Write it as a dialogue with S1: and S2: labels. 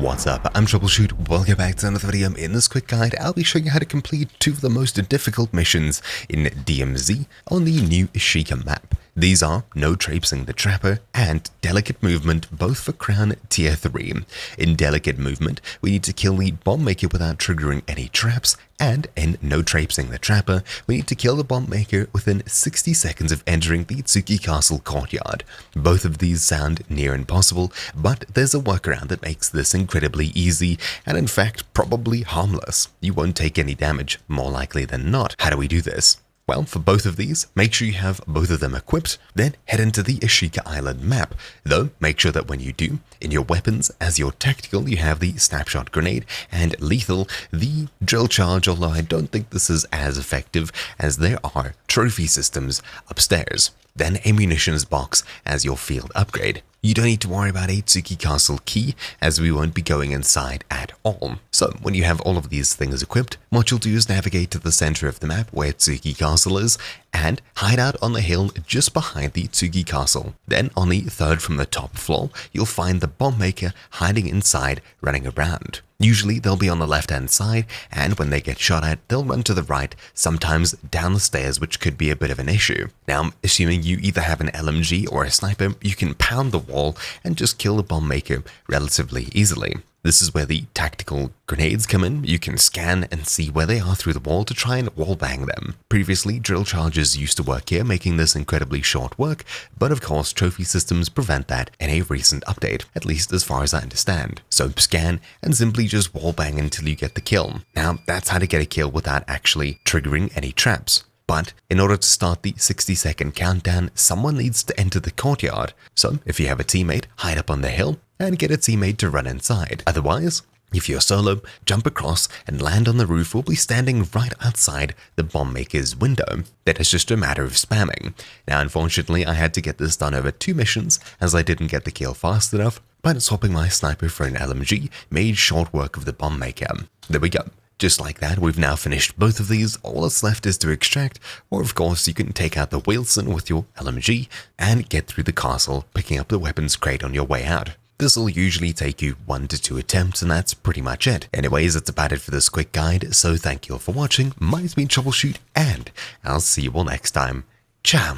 S1: What's up, I'm Troubleshoot, welcome back to another video. In this quick guide, I'll be showing you how to complete two of the most difficult missions in DMZ on the new Ashika map. These are No Traipsing To Trapper and Delicate Movement, both for Crown Tier 3. In Delicate Movement, we need to kill the Bombmaker without triggering any traps, and in No Traipsing To Trapper, we need to kill the Bombmaker within 60 seconds of entering the Tsuki Castle courtyard. Both of these sound near impossible, but there's a workaround that makes this incredibly easy, and in fact, probably harmless. You won't take any damage, more likely than not. How do we do this? Well, for both of these, make sure you have both of them equipped, then head into the Ashika Island map. Though, make sure that when you do, in your weapons, as your tactical, you have the Snapshot Grenade, and lethal, the Drill Charge, although I don't think this is as effective as there are trophy systems upstairs. Then a munitions box as your field upgrade. You don't need to worry about a Tsuki Castle key, as we won't be going inside at all. So when you have all of these things equipped, what you'll do is navigate to the center of the map where Tsuki Castle is, and hide out on the hill just behind the Tsuki Castle. Then on the third from the top floor, you'll find the Bombmaker hiding inside, running around. Usually they'll be on the left hand side, and when they get shot at, they'll run to the right, sometimes down the stairs, which could be a bit of an issue. Now, assuming you either have an LMG or a sniper, you can pound the wall and just kill the Bombmaker relatively easily. This is where the tactical grenades come in. You can scan and see where they are through the wall to try and wallbang them. Previously, drill charges used to work here, making this incredibly short work, but of course trophy systems prevent that in a recent update, at least as far as I understand. So scan and simply just wallbang until you get the kill. Now, that's how to get a kill without actually triggering any traps. But in order to start the 60-second countdown, someone needs to enter the courtyard. So if you have a teammate, hide up on the hill and get a teammate to run inside. Otherwise, if you're solo, jump across and land on the roof or be standing right outside the Bombmaker's window. That is just a matter of spamming. Now, unfortunately, I had to get this done over 2 missions as I didn't get the kill fast enough, but swapping my sniper for an LMG made short work of the Bombmaker. There we go. Just like that, we've now finished both of these. All that's left is to extract, or of course you can take out the Wilson with your LMG and get through the castle, picking up the weapons crate on your way out. This will usually take you 1 to 2 attempts, and that's pretty much it. Anyways, that's about it for this quick guide, so thank you all for watching. Mine's been Troubleshoot, and I'll see you all next time. Ciao!